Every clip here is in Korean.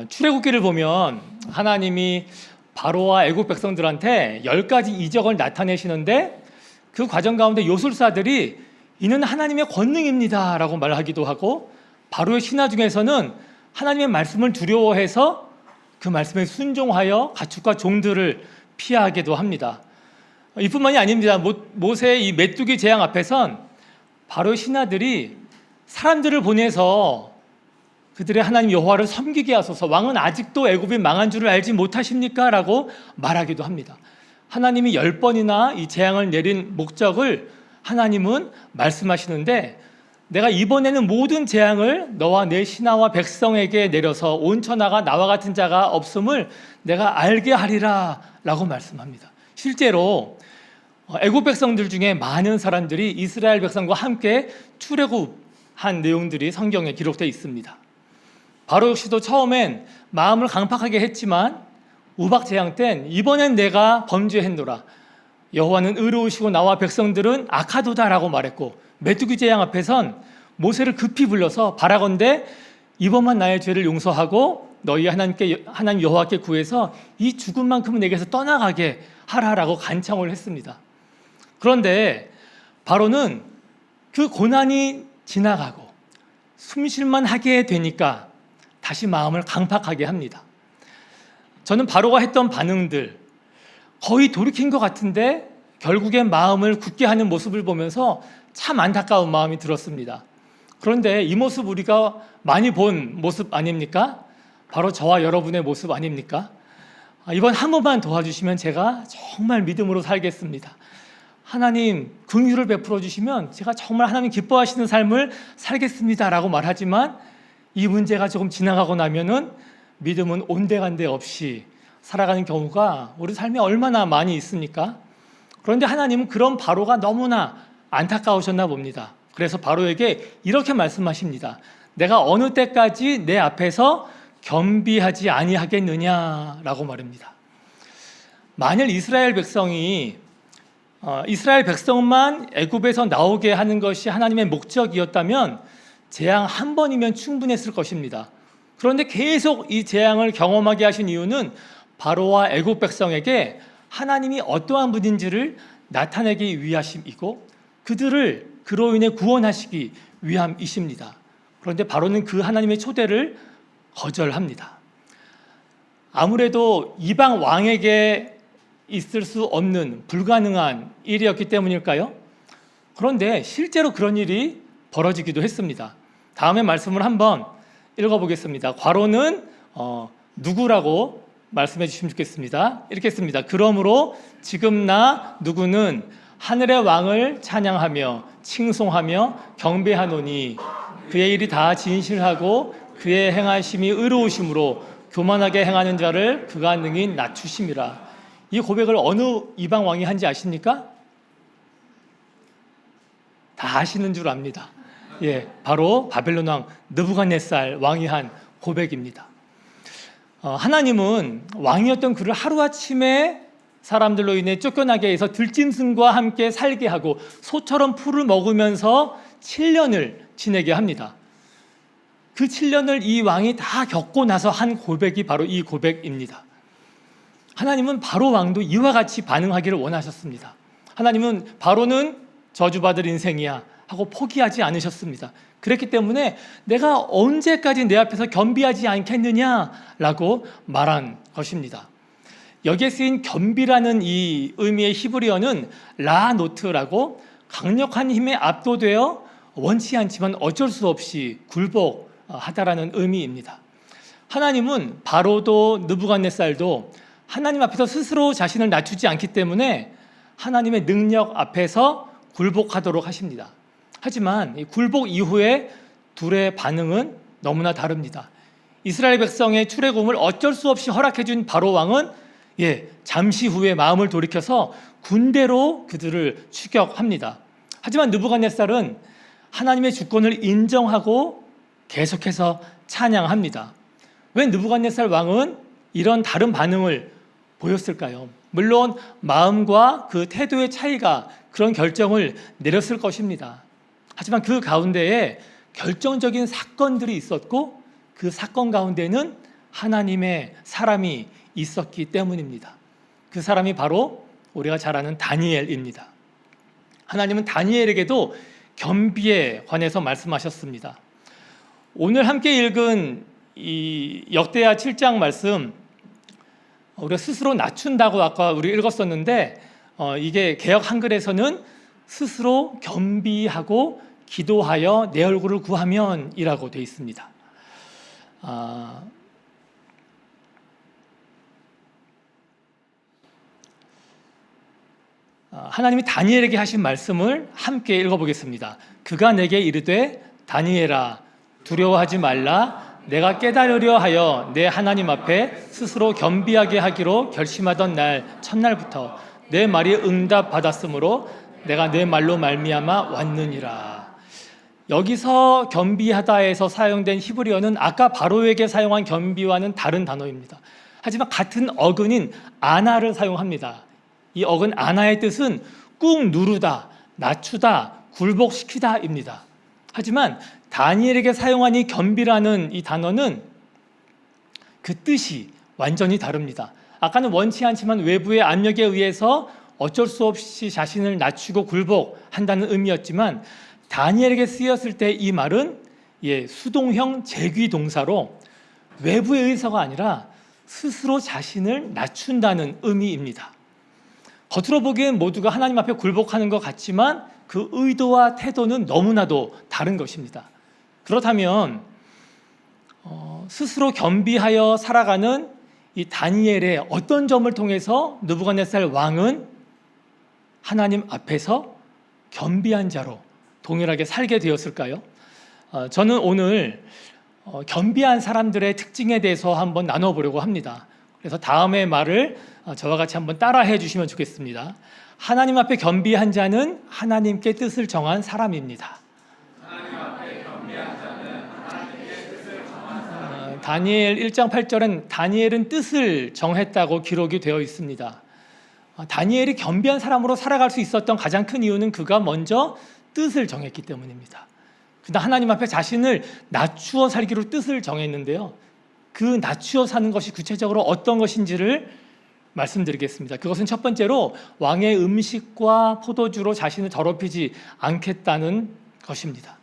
출애굽기를 보면 하나님이 바로와 애굽 백성들한테 10가지 이적을 나타내시는데 그 과정 가운데 요술사들이 이는 하나님의 권능입니다 라고 말하기도 하고, 바로의 신하 중에서는 하나님의 말씀을 두려워해서 그 말씀에 순종하여 가축과 종들을 피하기도 합니다. 이뿐만이 아닙니다. 모세의 이 메뚜기 재앙 앞에선 바로의 신하들이 사람들을 보내서 그들의 하나님 여호와를 섬기게 하소서, 왕은 아직도 애굽이 망한 줄을 알지 못하십니까? 라고 말하기도 합니다. 하나님이 10번이나 이 재앙을 내린 목적을 하나님은 말씀하시는데, 내가 이번에는 모든 재앙을 너와 내 신하와 백성에게 내려서 온 천하가 나와 같은 자가 없음을 내가 알게 하리라 라고 말씀합니다. 실제로 애굽 백성들 중에 많은 사람들이 이스라엘 백성과 함께 출애굽한 내용들이 성경에 기록되어 있습니다. 바로 역시도 처음엔 마음을 강팍하게 했지만 우박 재앙 땐 이번엔 내가 범죄했노라, 여호와는 의로우시고 나와 백성들은 악하도다라고 말했고, 메뚜기 재앙 앞에선 모세를 급히 불러서 바라건대 이번만 나의 죄를 용서하고 너희 하나님 여호와께 구해서 이 죽음만큼은 내게서 떠나가게 하라라고 간청을 했습니다. 그런데 바로는 그 고난이 지나가고 숨쉴만 하게 되니까 다시 마음을 강팍하게 합니다. 저는 바로가 했던 반응들 거의 돌이킨 것 같은데 결국엔 마음을 굳게 하는 모습을 보면서 참 안타까운 마음이 들었습니다. 그런데 이 모습 우리가 많이 본 모습 아닙니까? 바로 저와 여러분의 모습 아닙니까? 이번 한 번만 도와주시면 제가 정말 믿음으로 살겠습니다. 하나님 긍휼을 베풀어 주시면 제가 정말 하나님 기뻐하시는 삶을 살겠습니다 라고 말하지만, 이 문제가 조금 지나가고 나면은 믿음은 온데간데 없이 살아가는 경우가 우리 삶에 얼마나 많이 있습니까? 그런데 하나님은 그런 바로가 너무나 안타까우셨나 봅니다. 그래서 바로에게 이렇게 말씀하십니다. 내가 어느 때까지 내 앞에서 겸비하지 아니하겠느냐라고 말합니다. 만일 이스라엘 백성만 애굽에서 나오게 하는 것이 하나님의 목적이었다면 재앙 한 번이면 충분했을 것입니다. 그런데 계속 이 재앙을 경험하게 하신 이유는 바로와 애굽 백성에게 하나님이 어떠한 분인지를 나타내기 위하심이고 그들을 그로 인해 구원하시기 위함이십니다. 그런데 바로는 그 하나님의 초대를 거절합니다. 아무래도 이방 왕에게 있을 수 없는 불가능한 일이었기 때문일까요? 그런데 실제로 그런 일이 벌어지기도 했습니다. 다음에 말씀을 한번 읽어보겠습니다. 괄호는 누구라고 말씀해 주시면 좋겠습니다. 이렇게 했습니다. 그러므로 지금 나 누구는 하늘의 왕을 찬양하며 칭송하며 경배하노니 그의 일이 다 진실하고 그의 행하심이 의로우심으로 교만하게 행하는 자를 그가 능히 낮추심이라. 이 고백을 어느 이방 왕이 한지 아십니까? 다 아시는 줄 압니다. 바로 바벨론 왕 느부갓네살 왕이 한 고백입니다. 하나님은 왕이었던 그를 하루아침에 사람들로 인해 쫓겨나게 해서 들짐승과 함께 살게 하고 소처럼 풀을 먹으면서 7년을 지내게 합니다. 그 7년을 이 왕이 다 겪고 나서 한 고백이 바로 이 고백입니다. 하나님은 바로 왕도 이와 같이 반응하기를 원하셨습니다. 하나님은 바로는 저주받을 인생이야 하고 포기하지 않으셨습니다. 그렇기 때문에 내가 언제까지 내 앞에서 겸비하지 않겠느냐라고 말한 것입니다. 여기에 쓰인 겸비라는 이 의미의 히브리어는 라노트라고 강력한 힘에 압도되어 원치 않지만 어쩔 수 없이 굴복하다라는 의미입니다. 하나님은 바로도 느부갓네살도 하나님 앞에서 스스로 자신을 낮추지 않기 때문에 하나님의 능력 앞에서 굴복하도록 하십니다. 하지만 이 굴복 이후에 둘의 반응은 너무나 다릅니다. 이스라엘 백성의 출애굽을 어쩔 수 없이 허락해 준 바로 왕은 잠시 후에 마음을 돌이켜서 군대로 그들을 추격합니다. 하지만 느부갓네살은 하나님의 주권을 인정하고 계속해서 찬양합니다. 왜 느부갓네살 왕은 이런 다른 반응을 보였을까요? 물론 마음과 그 태도의 차이가 그런 결정을 내렸을 것입니다. 하지만 그 가운데에 결정적인 사건들이 있었고 그 사건 가운데는 하나님의 사람이 있었기 때문입니다. 그 사람이 바로 우리가 잘 아는 다니엘입니다. 하나님은 다니엘에게도 겸비에 관해서 말씀하셨습니다. 오늘 함께 읽은 이 역대하 7장 말씀, 우리가 스스로 낮춘다고 아까 우리 읽었었는데, 이게 개역 한글에서는 스스로 겸비하고 기도하여 내 얼굴을 구하면이라고 되어 있습니다. 하나님이 다니엘에게 하신 말씀을 함께 읽어보겠습니다. 그가 내게 이르되 다니엘아 두려워하지 말라. 내가 깨달으려 하여 내 하나님 앞에 스스로 겸비하게 하기로 결심하던 날 첫날부터 내 말이 응답받았으므로 내가 내 말로 말미암아 왔느니라. 여기서 겸비하다에서 사용된 히브리어는 아까 바로에게 사용한 겸비와는 다른 단어입니다. 하지만 같은 어근인 아나를 사용합니다. 이 어근 아나의 뜻은 꾹 누르다, 낮추다, 굴복시키다입니다. 하지만 다니엘에게 사용한 이 겸비라는 이 단어는 그 뜻이 완전히 다릅니다. 아까는 원치 않지만 외부의 압력에 의해서 어쩔 수 없이 자신을 낮추고 굴복한다는 의미였지만, 다니엘에게 쓰였을 때 이 말은 수동형 제귀 동사로 외부의 의사가 아니라 스스로 자신을 낮춘다는 의미입니다. 겉으로 보기엔 모두가 하나님 앞에 굴복하는 것 같지만 그 의도와 태도는 너무나도 다른 것입니다. 그렇다면 스스로 겸비하여 살아가는 이 다니엘의 어떤 점을 통해서 느부갓네살 왕은 하나님 앞에서 겸비한 자로 동일하게 살게 되었을까요? 저는 오늘 겸비한 사람들의 특징에 대해서 한번 나눠보려고 합니다. 그래서 다음의 말을 저와 같이 한번 따라해 주시면 좋겠습니다. 하나님 앞에 겸비한 자는 하나님께 뜻을 정한 사람입니다. 다니엘 1장 8절은 다니엘은 뜻을 정했다고 기록이 되어 있습니다. 다니엘이 겸비한 사람으로 살아갈 수 있었던 가장 큰 이유는 그가 먼저 뜻을 정했기 때문입니다. 그러나 하나님 앞에 자신을 낮추어 살기로 뜻을 정했는데요, 그 낮추어 사는 것이 구체적으로 어떤 것인지를 말씀드리겠습니다. 그것은 첫 번째로 왕의 음식과 포도주로 자신을 더럽히지 않겠다는 것입니다.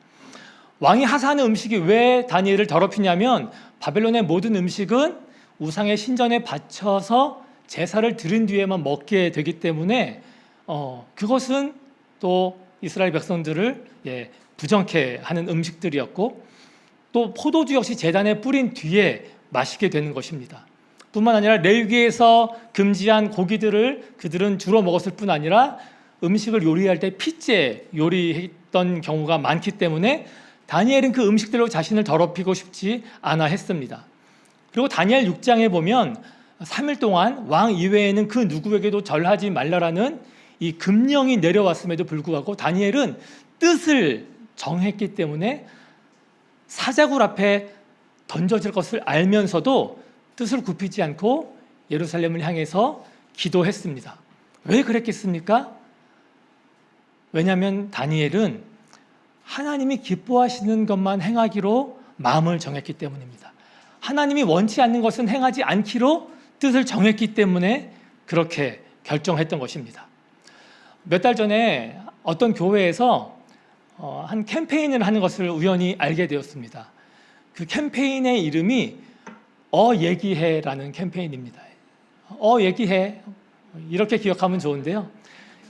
왕이 하사하는 음식이 왜 다니엘을 더럽히냐면, 바벨론의 모든 음식은 우상의 신전에 바쳐서 제사를 드린 뒤에만 먹게 되기 때문에 그것은 또 이스라엘 백성들을 부정케 하는 음식들이었고, 또 포도주 역시 제단에 뿌린 뒤에 마시게 되는 것입니다. 뿐만 아니라 레위기에서 금지한 고기들을 그들은 주로 먹었을 뿐 아니라 음식을 요리할 때 핏째 요리했던 경우가 많기 때문에 다니엘은 그 음식들로 자신을 더럽히고 싶지 않아 했습니다. 그리고 다니엘 6장에 보면 3일 동안 왕 이외에는 그 누구에게도 절하지 말라라는 이 금령이 내려왔음에도 불구하고 다니엘은 뜻을 정했기 때문에 사자굴 앞에 던져질 것을 알면서도 뜻을 굽히지 않고 예루살렘을 향해서 기도했습니다. 왜 그랬겠습니까? 왜냐하면 다니엘은 하나님이 기뻐하시는 것만 행하기로 마음을 정했기 때문입니다. 하나님이 원치 않는 것은 행하지 않기로 뜻을 정했기 때문에 그렇게 결정했던 것입니다. 몇 달 전에 어떤 교회에서 한 캠페인을 하는 것을 우연히 알게 되었습니다. 그 캠페인의 이름이 얘기해라는 캠페인입니다. 얘기해, 이렇게 기억하면 좋은데요,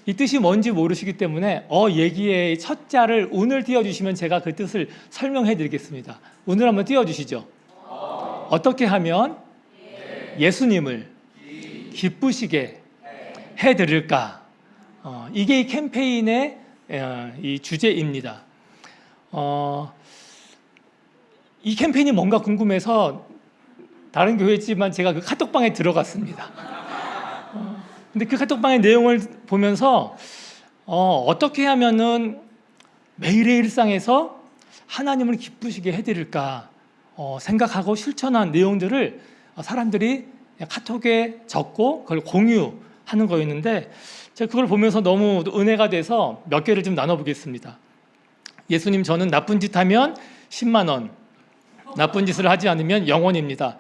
이 뜻이 뭔지 모르시기 때문에 얘기해의 첫 자를 운을 띄워주시면 제가 그 뜻을 설명해 드리겠습니다. 운을 한번 띄워주시죠. 어떻게 하면 예수님을 기쁘시게 해드릴까? 이게 이 캠페인의 이 주제입니다. 이 캠페인이 뭔가 궁금해서 다른 교회지만 제가 그 카톡방에 들어갔습니다. 근데 그 카톡방의 내용을 보면서 어떻게 하면은 매일의 일상에서 하나님을 기쁘시게 해드릴까 생각하고 실천한 내용들을 사람들이 카톡에 적고 그걸 공유하는 거였는데, 제가 그걸 보면서 너무 은혜가 돼서 몇 개를 좀 나눠보겠습니다. 예수님, 저는 나쁜 짓 하면 10만 원, 나쁜 짓을 하지 않으면 0원입니다.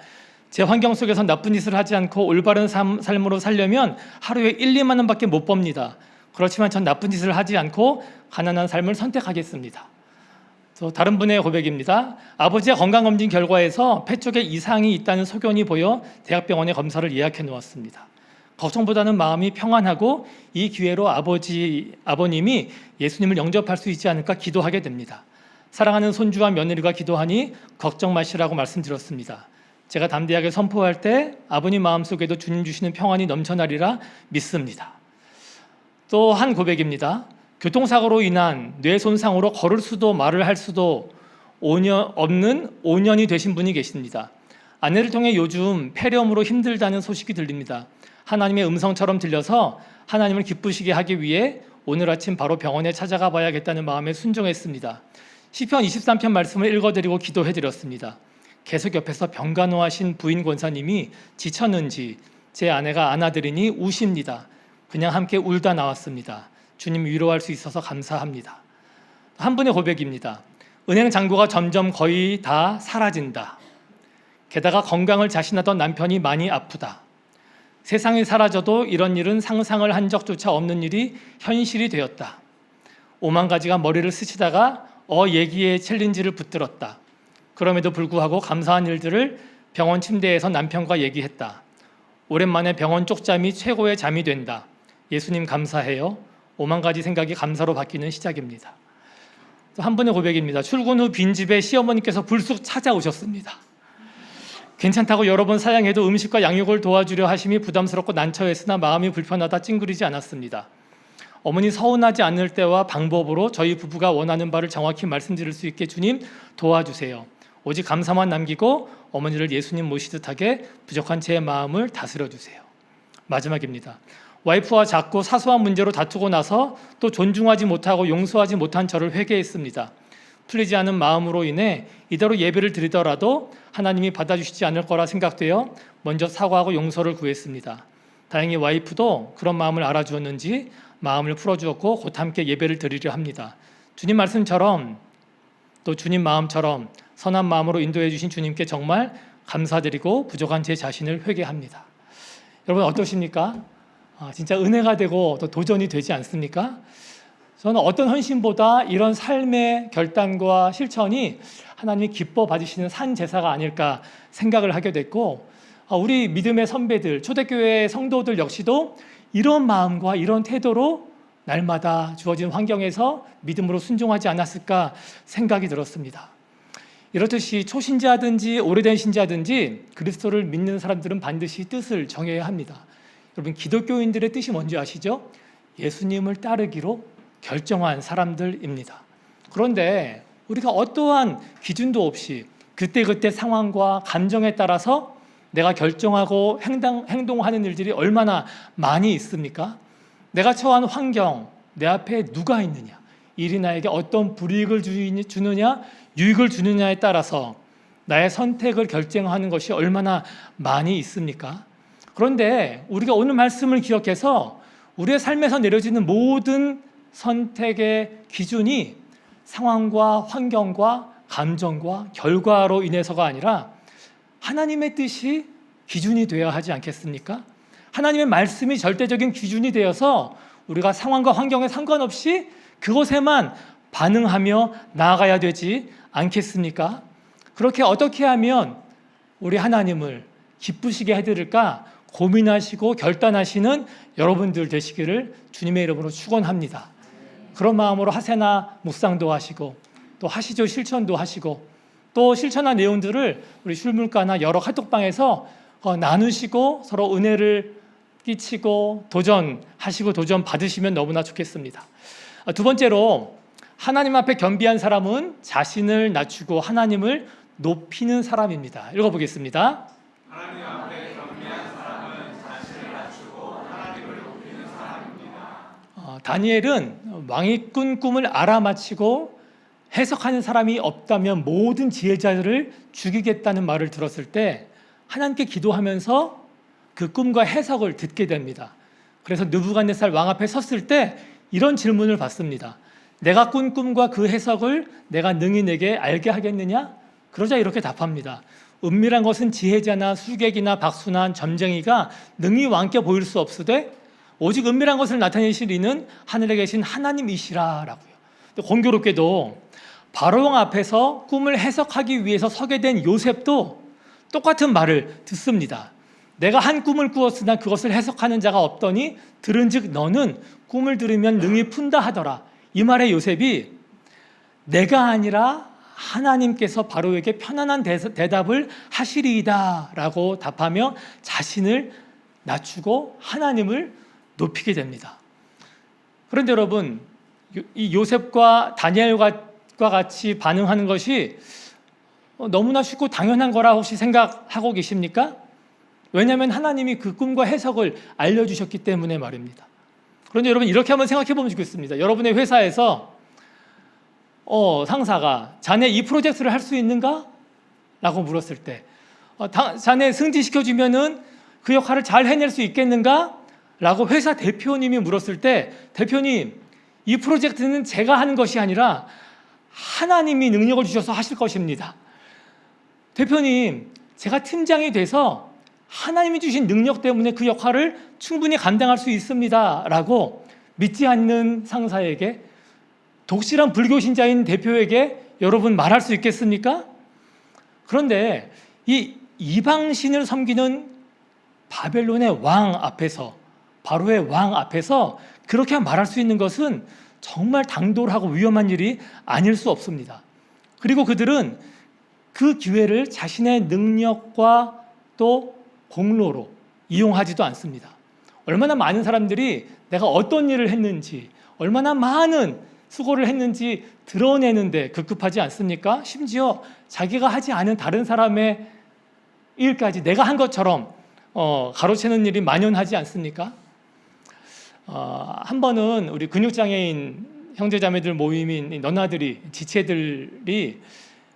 제 환경 속에서 나쁜 짓을 하지 않고 올바른 삶으로 살려면 하루에 1, 2만 원밖에 못 법니다. 그렇지만 전 나쁜 짓을 하지 않고 가난한 삶을 선택하겠습니다. 또 다른 분의 고백입니다. 아버지의 건강검진 결과에서 폐 쪽에 이상이 있다는 소견이 보여 대학병원에 검사를 예약해 놓았습니다. 걱정보다는 마음이 평안하고 이 기회로 아버님이 예수님을 영접할 수 있지 않을까 기도하게 됩니다. 사랑하는 손주와 며느리가 기도하니 걱정 마시라고 말씀드렸습니다. 제가 담대하게 선포할 때 아버님 마음속에도 주님 주시는 평안이 넘쳐나리라 믿습니다. 또 한 고백입니다. 교통사고로 인한 뇌 손상으로 걸을 수도 말을 할 수도 없는 5년이 되신 분이 계십니다. 아내를 통해 요즘 폐렴으로 힘들다는 소식이 들립니다. 하나님의 음성처럼 들려서 하나님을 기쁘시게 하기 위해 오늘 아침 바로 병원에 찾아가 봐야겠다는 마음에 순종했습니다. 시편 23편 말씀을 읽어드리고 기도해드렸습니다. 계속 옆에서 병간호하신 부인 권사님이 지쳤는지 제 아내가 안아드리니 우십니다. 그냥 함께 울다 나왔습니다. 주님 위로할 수 있어서 감사합니다. 한 분의 고백입니다. 은행 잔고가 점점 거의 다 사라진다. 게다가 건강을 자신하던 남편이 많이 아프다. 세상이 사라져도 이런 일은 상상을 한 적조차 없는 일이 현실이 되었다. 5만 가지가 머리를 스치다가 얘기의 챌린지를 붙들었다. 그럼에도 불구하고 감사한 일들을 병원 침대에서 남편과 얘기했다. 오랜만에 병원 쪽잠이 최고의 잠이 된다. 예수님 감사해요. 5만 가지 생각이 감사로 바뀌는 시작입니다. 한 분의 고백입니다. 출근 후 빈집에 시어머니께서 불쑥 찾아오셨습니다. 괜찮다고 여러 번 사양해도 음식과 양육을 도와주려 하심이 부담스럽고 난처했으나 마음이 불편하다 찡그리지 않았습니다. 어머니 서운하지 않을 때와 방법으로 저희 부부가 원하는 바를 정확히 말씀드릴 수 있게 주님 도와주세요. 오직 감사만 남기고 어머니를 예수님 모시듯 하게 부족한 제 마음을 다스려 주세요. 마지막입니다. 와이프와 작고 사소한 문제로 다투고 나서 또 존중하지 못하고 용서하지 못한 저를 회개했습니다. 풀리지 않은 마음으로 인해 이대로 예배를 드리더라도 하나님이 받아주시지 않을 거라 생각되어 먼저 사과하고 용서를 구했습니다. 다행히 와이프도 그런 마음을 알아주었는지 마음을 풀어주었고 곧 함께 예배를 드리려 합니다. 주님 말씀처럼 또 주님 마음처럼 선한 마음으로 인도해 주신 주님께 정말 감사드리고 부족한 제 자신을 회개합니다. 여러분 어떠십니까? 진짜 은혜가 되고 또 도전이 되지 않습니까? 저는 어떤 헌신보다 이런 삶의 결단과 실천이 하나님이 기뻐 받으시는 산 제사가 아닐까 생각을 하게 됐고, 우리 믿음의 선배들, 초대교회 성도들 역시도 이런 마음과 이런 태도로 날마다 주어진 환경에서 믿음으로 순종하지 않았을까 생각이 들었습니다. 이렇듯이 초신자든지 오래된 신자든지 그리스도를 믿는 사람들은 반드시 뜻을 정해야 합니다. 여러분 기독교인들의 뜻이 뭔지 아시죠? 예수님을 따르기로 결정한 사람들입니다. 그런데 우리가 어떠한 기준도 없이 그때그때 상황과 감정에 따라서 내가 결정하고 행동하는 일들이 얼마나 많이 있습니까? 내가 처한 환경, 내 앞에 누가 있느냐, 일이 나에게 어떤 불이익을 주느냐, 유익을 주느냐에 따라서 나의 선택을 결정하는 것이 얼마나 많이 있습니까? 그런데 우리가 오늘 말씀을 기억해서 우리의 삶에서 내려지는 모든 선택의 기준이 상황과 환경과 감정과 결과로 인해서가 아니라 하나님의 뜻이 기준이 되어야 하지 않겠습니까? 하나님의 말씀이 절대적인 기준이 되어서 우리가 상황과 환경에 상관없이 그것에만 반응하며 나아가야 되지 않겠습니까? 그렇게 어떻게 하면 우리 하나님을 기쁘시게 해드릴까 고민하시고 결단하시는 여러분들 되시기를 주님의 이름으로 축원합니다. 그런 마음으로 하세나 묵상도 하시고 또 하시죠 실천도 하시고 또 실천한 내용들을 우리 슐물가나 여러 카톡방에서 나누시고 서로 은혜를 끼치고 도전하시고 도전 받으시면 너무나 좋겠습니다. 두 번째로 하나님 앞에 겸비한 사람은 자신을 낮추고 하나님을 높이는 사람입니다. 읽어보겠습니다. 하나님 앞에 겸비한 사람은 자신을 낮추고 하나님을 높이는 사람입니다. 다니엘은 왕이 꾼 꿈을 알아맞히고 해석하는 사람이 없다면 모든 지혜자들을 죽이겠다는 말을 들었을 때 하나님께 기도하면서 그 꿈과 해석을 듣게 됩니다. 그래서 느부갓네살 왕 앞에 섰을 때 이런 질문을 받습니다. 내가 꾼 꿈과 그 해석을 내가 능히 내게 알게 하겠느냐? 그러자 이렇게 답합니다. 은밀한 것은 지혜자나 수객이나 박순한 점쟁이가 능히 왕께 보일 수 없으되 오직 은밀한 것을 나타내실 이는 하늘에 계신 하나님이시라라고요. 공교롭게도 바로왕 앞에서 꿈을 해석하기 위해서 서게 된 요셉도 똑같은 말을 듣습니다. 내가 한 꿈을 꾸었으나 그것을 해석하는 자가 없더니 들은즉 너는 꿈을 들으면 능히 푼다 하더라. 이 말에 요셉이 내가 아니라 하나님께서 바로에게 편안한 대답을 하시리이다 라고 답하며 자신을 낮추고 하나님을 높이게 됩니다. 그런데 여러분, 이 요셉과 다니엘과 같이 반응하는 것이 너무나 쉽고 당연한 거라 혹시 생각하고 계십니까? 왜냐하면 하나님이 그 꿈과 해석을 알려주셨기 때문에 말입니다. 그런데 여러분, 이렇게 한번 생각해 보면 좋겠습니다. 여러분의 회사에서 상사가 자네 이 프로젝트를 할 수 있는가? 라고 물었을 때 자네 승진시켜주면은 그 역할을 잘 해낼 수 있겠는가? 라고 회사 대표님이 물었을 때 대표님, 이 프로젝트는 제가 하는 것이 아니라 하나님이 능력을 주셔서 하실 것입니다. 대표님, 제가 팀장이 돼서 하나님이 주신 능력 때문에 그 역할을 충분히 감당할 수 있습니다. 라고 믿지 않는 상사에게, 독실한 불교 신자인 대표에게 여러분 말할 수 있겠습니까? 그런데 이 이방신을 섬기는 바벨론의 왕 앞에서, 바로의 왕 앞에서 그렇게 말할 수 있는 것은 정말 당돌하고 위험한 일이 아닐 수 없습니다. 그리고 그들은 그 기회를 자신의 능력과 또 공로로 이용하지도 않습니다. 얼마나 많은 사람들이 내가 어떤 일을 했는지, 얼마나 많은 수고를 했는지 드러내는데 급급하지 않습니까? 심지어 자기가 하지 않은 다른 사람의 일까지 내가 한 것처럼 가로채는 일이 만연하지 않습니까? 한 번은 우리 근육장애인 형제자매들 모임인 너나들이, 지체들이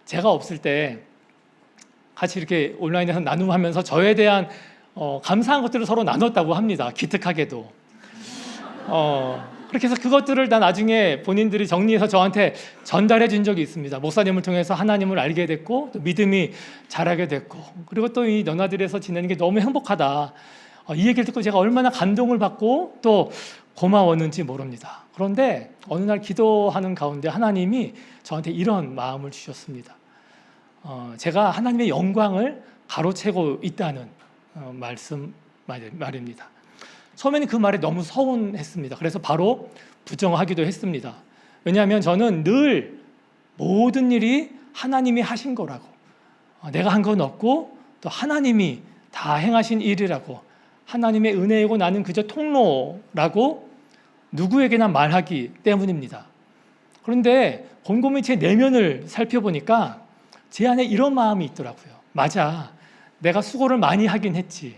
제가 없을 때 같이 이렇게 온라인에서 나눔하면서 저에 대한 감사한 것들을 서로 나눴다고 합니다. 기특하게도. 그렇게 해서 그것들을 다 나중에 본인들이 정리해서 저한테 전달해 준 적이 있습니다. 목사님을 통해서 하나님을 알게 됐고 또 믿음이 자라게 됐고, 그리고 또 이 너나들에서 지내는 게 너무 행복하다. 이 얘기를 듣고 제가 얼마나 감동을 받고 또 고마웠는지 모릅니다. 그런데 어느 날 기도하는 가운데 하나님이 저한테 이런 마음을 주셨습니다. 제가 하나님의 영광을 가로채고 있다는 말입니다. 처음에는 그 말에 너무 서운했습니다. 그래서 바로 부정하기도 했습니다. 왜냐하면 저는 늘 모든 일이 하나님이 하신 거라고, 내가 한 건 없고 또 하나님이 다 행하신 일이라고, 하나님의 은혜이고 나는 그저 통로라고 누구에게나 말하기 때문입니다. 그런데 곰곰이 제 내면을 살펴보니까 제 안에 이런 마음이 있더라고요. 맞아, 내가 수고를 많이 하긴 했지.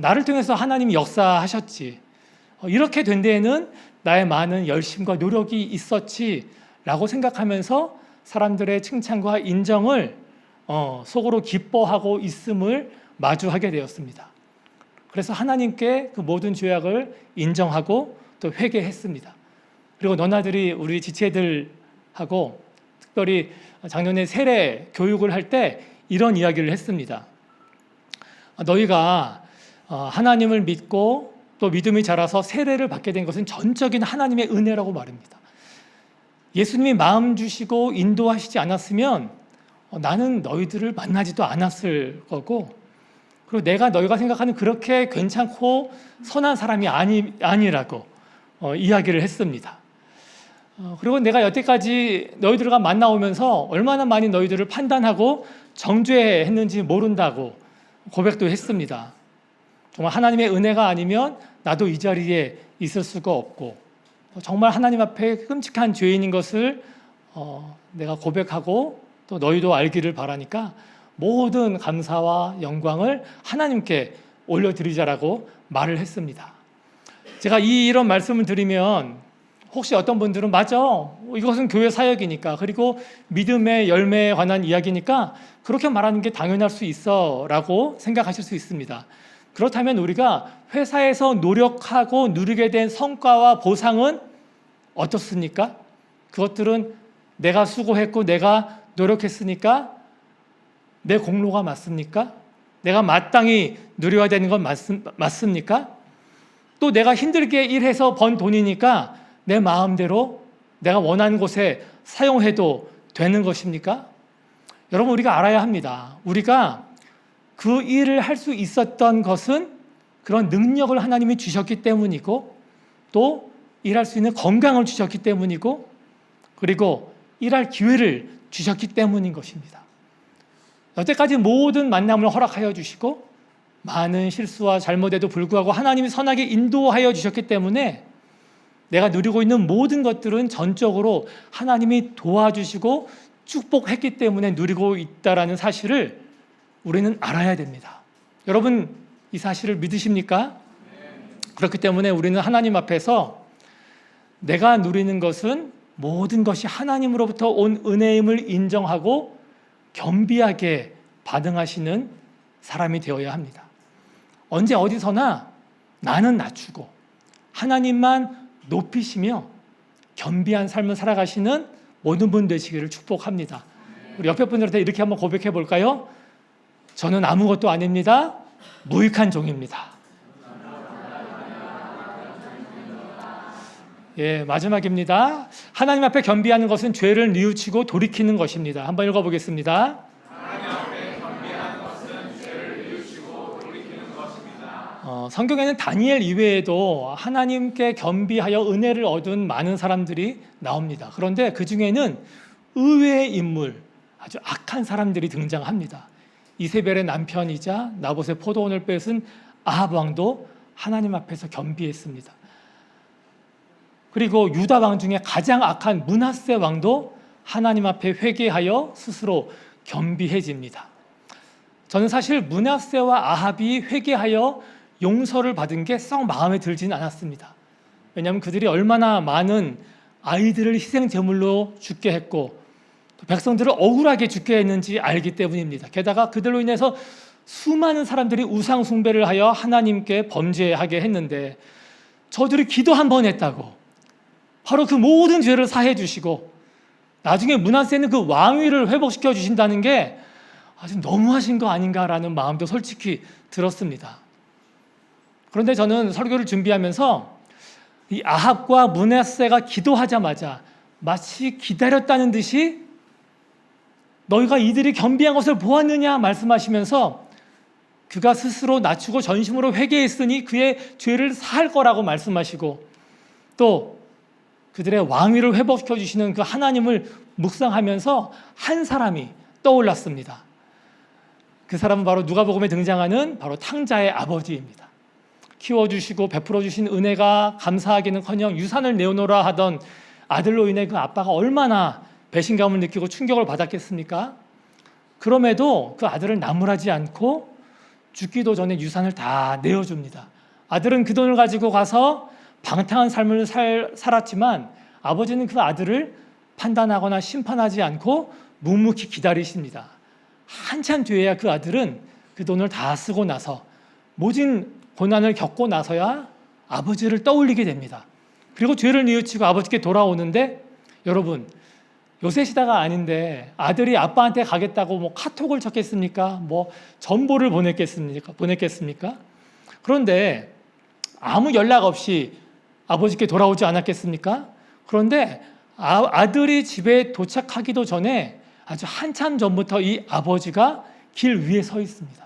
나를 통해서 하나님이 역사하셨지. 이렇게 된 데에는 나의 많은 열심과 노력이 있었지 라고 생각하면서 사람들의 칭찬과 인정을 속으로 기뻐하고 있음을 마주하게 되었습니다. 그래서 하나님께 그 모든 죄악을 인정하고 또 회개했습니다. 그리고 너나들이 우리 지체들하고 특별히 작년에 세례 교육을 할 때 이런 이야기를 했습니다. 너희가 하나님을 믿고 또 믿음이 자라서 세례를 받게 된 것은 전적인 하나님의 은혜라고 말입니다. 예수님이 마음 주시고 인도하시지 않았으면 나는 너희들을 만나지도 않았을 거고, 그리고 내가 너희가 생각하는 그렇게 괜찮고 선한 사람이 아니라고 이야기를 했습니다. 그리고 내가 여태까지 너희들과 만나오면서 얼마나 많이 너희들을 판단하고 정죄했는지 모른다고 고백도 했습니다. 정말 하나님의 은혜가 아니면 나도 이 자리에 있을 수가 없고, 정말 하나님 앞에 끔찍한 죄인인 것을 내가 고백하고 또 너희도 알기를 바라니까 모든 감사와 영광을 하나님께 올려드리자라고 말을 했습니다. 제가 이런 말씀을 드리면 혹시 어떤 분들은 맞아, 이것은 교회 사역이니까, 그리고 믿음의 열매에 관한 이야기니까 그렇게 말하는 게 당연할 수 있어 라고 생각하실 수 있습니다. 그렇다면 우리가 회사에서 노력하고 누리게 된 성과와 보상은 어떻습니까? 그것들은 내가 수고했고 내가 노력했으니까 내 공로가 맞습니까? 내가 마땅히 누려야 되는 건 맞습니까? 또 내가 힘들게 일해서 번 돈이니까 내 마음대로 내가 원하는 곳에 사용해도 되는 것입니까? 여러분, 우리가 알아야 합니다. 우리가 그 일을 할 수 있었던 것은 그런 능력을 하나님이 주셨기 때문이고, 또 일할 수 있는 건강을 주셨기 때문이고, 그리고 일할 기회를 주셨기 때문인 것입니다. 여태까지 모든 만남을 허락하여 주시고 많은 실수와 잘못에도 불구하고 하나님이 선하게 인도하여 주셨기 때문에 내가 누리고 있는 모든 것들은 전적으로 하나님이 도와주시고 축복했기 때문에 누리고 있다라는 사실을 우리는 알아야 됩니다. 여러분, 이 사실을 믿으십니까? 그렇기 때문에 우리는 하나님 앞에서 내가 누리는 것은 모든 것이 하나님으로부터 온 은혜임을 인정하고 겸비하게 반응하시는 사람이 되어야 합니다. 언제 어디서나 나는 낮추고 하나님만 높이시며 겸비한 삶을 살아가시는 모든 분 되시기를 축복합니다. 우리 옆에 분들한테 이렇게 한번 고백해 볼까요? 저는 아무것도 아닙니다. 무익한 종입니다. 예, 마지막입니다. 하나님 앞에 겸비하는 것은 죄를 뉘우치고 돌이키는 것입니다. 한번 읽어보겠습니다. 하나님 앞에 겸비하는 것은 죄를 뉘우치고 돌이키는 것입니다. 성경에는 다니엘 이외에도 하나님께 겸비하여 은혜를 얻은 많은 사람들이 나옵니다. 그런데 그 중에는 의외의 인물, 아주 악한 사람들이 등장합니다. 이세벨의 남편이자 나봇의 포도원을 뺏은 아합 왕도 하나님 앞에서 겸비했습니다. 그리고 유다 왕 중에 가장 악한 므낫세 왕도 하나님 앞에 회개하여 스스로 겸비해집니다. 저는 사실 므낫세와 아합이 회개하여 용서를 받은 게 썩 마음에 들지는 않았습니다. 왜냐하면 그들이 얼마나 많은 아이들을 희생 제물로 죽게 했고 또 백성들을 억울하게 죽게 했는지 알기 때문입니다. 게다가 그들로 인해서 수많은 사람들이 우상 숭배를 하여 하나님께 범죄하게 했는데 저들이 기도 한 번 했다고 바로 그 모든 죄를 사해 주시고 나중에 므낫세는 그 왕위를 회복시켜 주신다는 게 아주 너무하신 거 아닌가라는 마음도 솔직히 들었습니다. 그런데 저는 설교를 준비하면서 이 아합과 므낫세가 기도하자마자 마치 기다렸다는 듯이 너희가 이들이 겸비한 것을 보았느냐 말씀하시면서 그가 스스로 낮추고 전심으로 회개했으니 그의 죄를 사할 거라고 말씀하시고 또 그들의 왕위를 회복시켜 주시는 그 하나님을 묵상하면서 한 사람이 떠올랐습니다. 그 사람은 바로 누가복음에 등장하는 바로 탕자의 아버지입니다. 키워주시고 베풀어 주신 은혜가 감사하기는커녕 유산을 내어놓으라 하던 아들로 인해 그 아빠가 얼마나 배신감을 느끼고 충격을 받았겠습니까? 그럼에도 그 아들을 나무라지 않고 죽기도 전에 유산을 다 내어줍니다. 아들은 그 돈을 가지고 가서 방탕한 삶을 살았지만 아버지는 그 아들을 판단하거나 심판하지 않고 묵묵히 기다리십니다. 한참 뒤에야 그 아들은 그 돈을 다 쓰고 나서 모진 고난을 겪고 나서야 아버지를 떠올리게 됩니다. 그리고 죄를 뉘우치고 아버지께 돌아오는데 여러분 요새 시대가 아닌데 아들이 아빠한테 가겠다고 뭐 카톡을 쳤겠습니까? 뭐 전보를 보냈겠습니까? 그런데 아무 연락 없이 아버지께 돌아오지 않았겠습니까? 그런데 아들이 집에 도착하기도 전에 아주 한참 전부터 이 아버지가 길 위에 서 있습니다.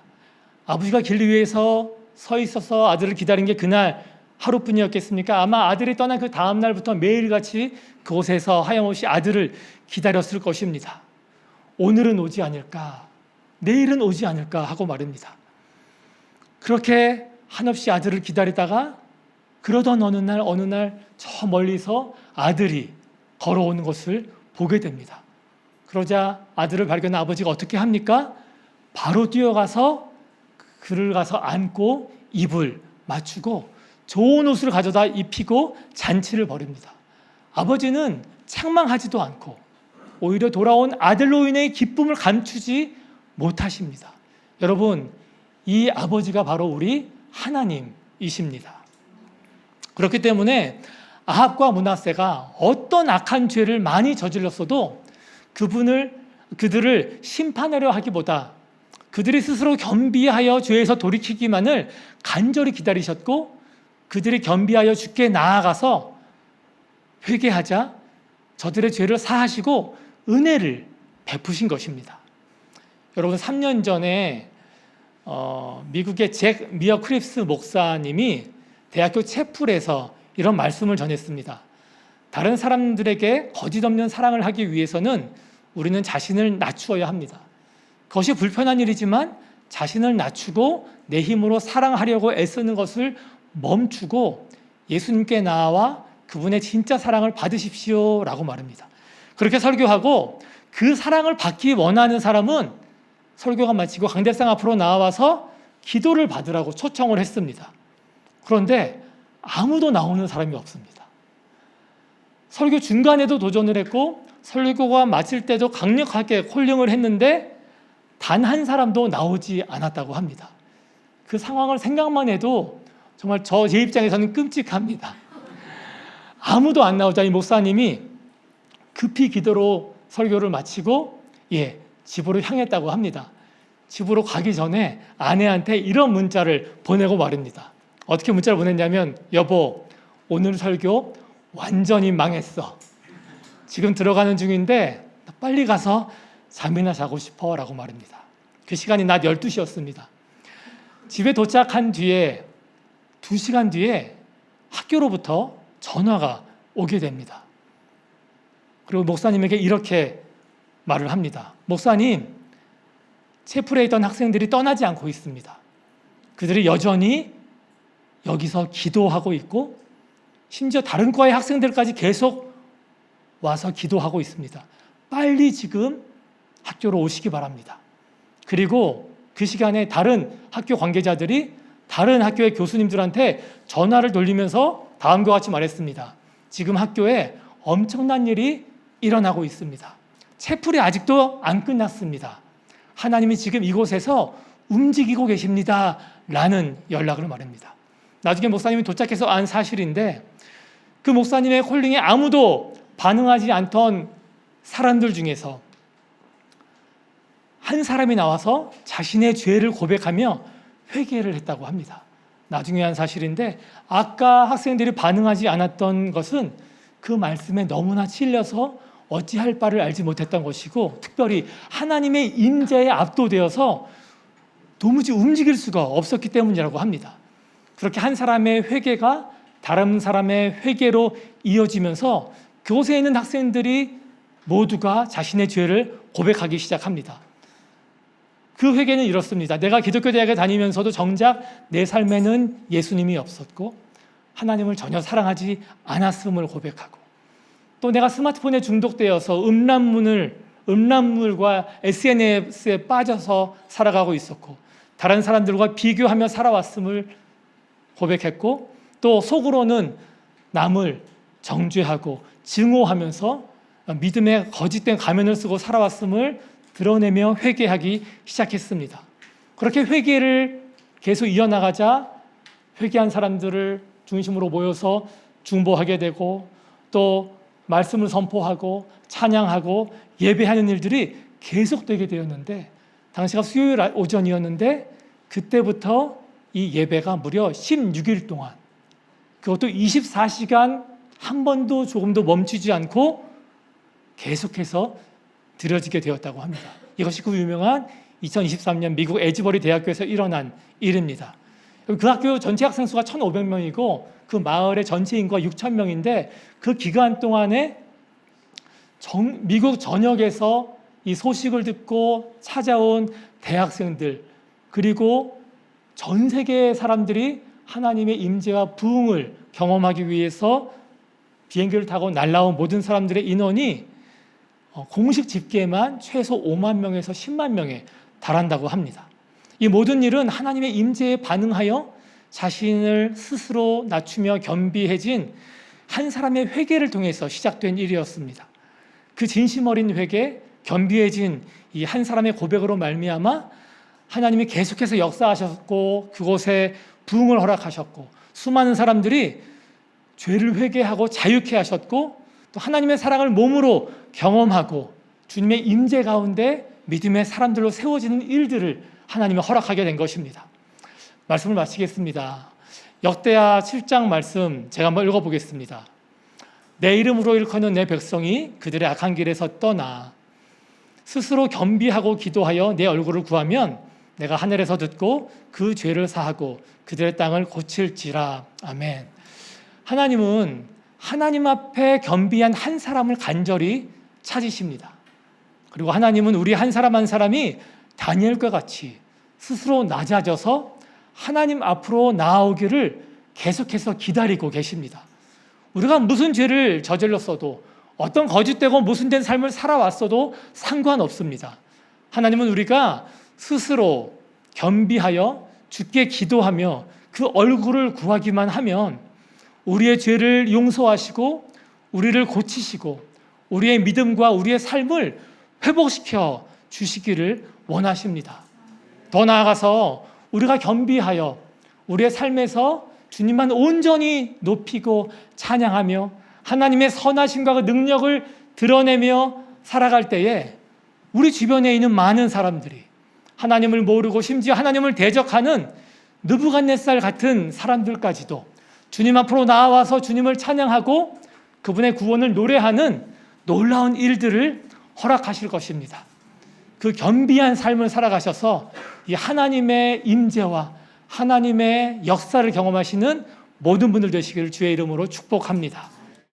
아버지가 길 위에 서 있어서 아들을 기다린 게 그날 하루뿐이었겠습니까? 아마 아들이 떠난 그 다음 날부터 매일같이 그곳에서 하염없이 아들을 기다렸을 것입니다. 오늘은 오지 않을까? 내일은 오지 않을까? 하고 말입니다. 그렇게 한없이 아들을 기다리다가 그러던 어느 날 저 멀리서 아들이 걸어오는 것을 보게 됩니다. 그러자 아들을 발견한 아버지가 어떻게 합니까? 바로 뛰어가서 그를 가서 안고 입을 맞추고 좋은 옷을 가져다 입히고 잔치를 벌입니다. 아버지는 책망하지도 않고 오히려 돌아온 아들로 인해 기쁨을 감추지 못하십니다. 여러분, 이 아버지가 바로 우리 하나님이십니다. 그렇기 때문에 아합과 므낫세가 어떤 악한 죄를 많이 저질렀어도 그들을 심판하려 하기보다 그들이 스스로 겸비하여 죄에서 돌이키기만을 간절히 기다리셨고 그들이 겸비하여 주께 나아가서 회개하자 저들의 죄를 사하시고 은혜를 베푸신 것입니다. 여러분 3년 전에 미국의 잭 미어 크립스 목사님이 대학교 채플에서 이런 말씀을 전했습니다. 다른 사람들에게 거짓 없는 사랑을 하기 위해서는 우리는 자신을 낮추어야 합니다. 그것이 불편한 일이지만 자신을 낮추고 내 힘으로 사랑하려고 애쓰는 것을 멈추고 예수님께 나아와 그분의 진짜 사랑을 받으십시오 라고 말합니다. 그렇게 설교하고 그 사랑을 받기 원하는 사람은 설교가 마치고 강대상 앞으로 나와서 기도를 받으라고 초청을 했습니다. 그런데 아무도 나오는 사람이 없습니다. 설교 중간에도 도전을 했고 설교가 마칠 때도 강력하게 콜링을 했는데 단 한 사람도 나오지 않았다고 합니다. 그 상황을 생각만 해도 정말 제 입장에서는 끔찍합니다. 아무도 안 나오자 이 목사님이 급히 기도로 설교를 마치고 집으로 향했다고 합니다. 집으로 가기 전에 아내한테 이런 문자를 보내고 말입니다. 어떻게 문자를 보냈냐면 여보 오늘 설교 완전히 망했어. 지금 들어가는 중인데 빨리 가서 잠이나 자고 싶어 라고 말입니다. 그 시간이 낮 12시였습니다. 집에 도착한 뒤에 2시간 뒤에 학교로부터 전화가 오게 됩니다. 그리고 목사님에게 이렇게 말을 합니다. 목사님, 채플에 있던 학생들이 떠나지 않고 있습니다. 그들이 여전히 여기서 기도하고 있고 심지어 다른 과의 학생들까지 계속 와서 기도하고 있습니다. 빨리 지금 학교로 오시기 바랍니다. 그리고 그 시간에 다른 학교 관계자들이 다른 학교의 교수님들한테 전화를 돌리면서 다음과 같이 말했습니다. 지금 학교에 엄청난 일이 일어나고 있습니다. 채플이 아직도 안 끝났습니다. 하나님이 지금 이곳에서 움직이고 계십니다. 라는 연락을 말합니다. 나중에 목사님이 도착해서 안 사실인데 그 목사님의 콜링에 아무도 반응하지 않던 사람들 중에서 한 사람이 나와서 자신의 죄를 고백하며 회개를 했다고 합니다. 나중에 한 사실인데 아까 학생들이 반응하지 않았던 것은 그 말씀에 너무나 찔려서 어찌할 바를 알지 못했던 것이고 특별히 하나님의 임재에 압도되어서 도무지 움직일 수가 없었기 때문이라고 합니다. 그렇게 한 사람의 회개가 다른 사람의 회개로 이어지면서 그곳에 있는 학생들이 모두가 자신의 죄를 고백하기 시작합니다. 그 회개는 이렇습니다. 내가 기독교 대학에 다니면서도 정작 내 삶에는 예수님이 없었고 하나님을 전혀 사랑하지 않았음을 고백하고 또 내가 스마트폰에 중독되어서 음란물과 SNS에 빠져서 살아가고 있었고 다른 사람들과 비교하며 살아왔음을 고백했고 또 속으로는 남을 정죄하고 증오하면서 믿음의 거짓된 가면을 쓰고 살아왔음을 드러내며 회개하기 시작했습니다. 그렇게 회개를 계속 이어나가자 회개한 사람들을 중심으로 모여서 중보하게 되고 또 말씀을 선포하고 찬양하고 예배하는 일들이 계속되게 되었는데 당시가 수요일 오전이었는데 그때부터 이 예배가 무려 16일 동안 그것도 24시간 한 번도 조금도 멈추지 않고 계속해서 드려지게 되었다고 합니다. 이것이 그 유명한 2023년 미국 에즈버리 대학교에서 일어난 일입니다. 그 학교 전체 학생 수가 1,500명이고 그 마을의 전체 인구가 6,000명인데 그 기간 동안에 미국 전역에서 이 소식을 듣고 찾아온 대학생들 그리고 전 세계의 사람들이 하나님의 임재와 부흥을 경험하기 위해서 비행기를 타고 날아온 모든 사람들의 인원이 공식 집계만 최소 5만 명에서 10만 명에 달한다고 합니다. 이 모든 일은 하나님의 임재에 반응하여 자신을 스스로 낮추며 겸비해진 한 사람의 회개를 통해서 시작된 일이었습니다. 그 진심 어린 회개, 겸비해진 이 한 사람의 고백으로 말미암아 하나님이 계속해서 역사하셨고 그곳에 부흥을 허락하셨고 수많은 사람들이 죄를 회개하고 자유케 하셨고 또 하나님의 사랑을 몸으로 경험하고 주님의 임재 가운데 믿음의 사람들로 세워지는 일들을 하나님이 허락하게 된 것입니다. 말씀을 마치겠습니다. 역대하 7장 말씀 제가 한번 읽어보겠습니다. 내 이름으로 일컫는 내 백성이 그들의 악한 길에서 떠나 스스로 겸비하고 기도하여 내 얼굴을 구하면 내가 하늘에서 듣고 그 죄를 사하고 그들의 땅을 고칠지라. 아멘. 하나님은 하나님 앞에 겸비한 한 사람을 간절히 찾으십니다. 그리고 하나님은 우리 한 사람 한 사람이 다니엘과 같이 스스로 낮아져서 하나님 앞으로 나아오기를 계속해서 기다리고 계십니다. 우리가 무슨 죄를 저질렀어도 어떤 거짓되고 모순된 삶을 살아왔어도 상관없습니다. 하나님은 우리가 스스로 겸비하여 주께 기도하며 그 얼굴을 구하기만 하면 우리의 죄를 용서하시고 우리를 고치시고 우리의 믿음과 우리의 삶을 회복시켜 주시기를 원하십니다. 더 나아가서 우리가 겸비하여 우리의 삶에서 주님만 온전히 높이고 찬양하며 하나님의 선하심과 그 능력을 드러내며 살아갈 때에 우리 주변에 있는 많은 사람들이 하나님을 모르고 심지어 하나님을 대적하는 느부갓네살 같은 사람들까지도 주님 앞으로 나와서 주님을 찬양하고 그분의 구원을 노래하는 놀라운 일들을 허락하실 것입니다. 그 겸비한 삶을 살아가셔서 이 하나님의 임재와 하나님의 역사를 경험하시는 모든 분들 되시기를 주의 이름으로 축복합니다.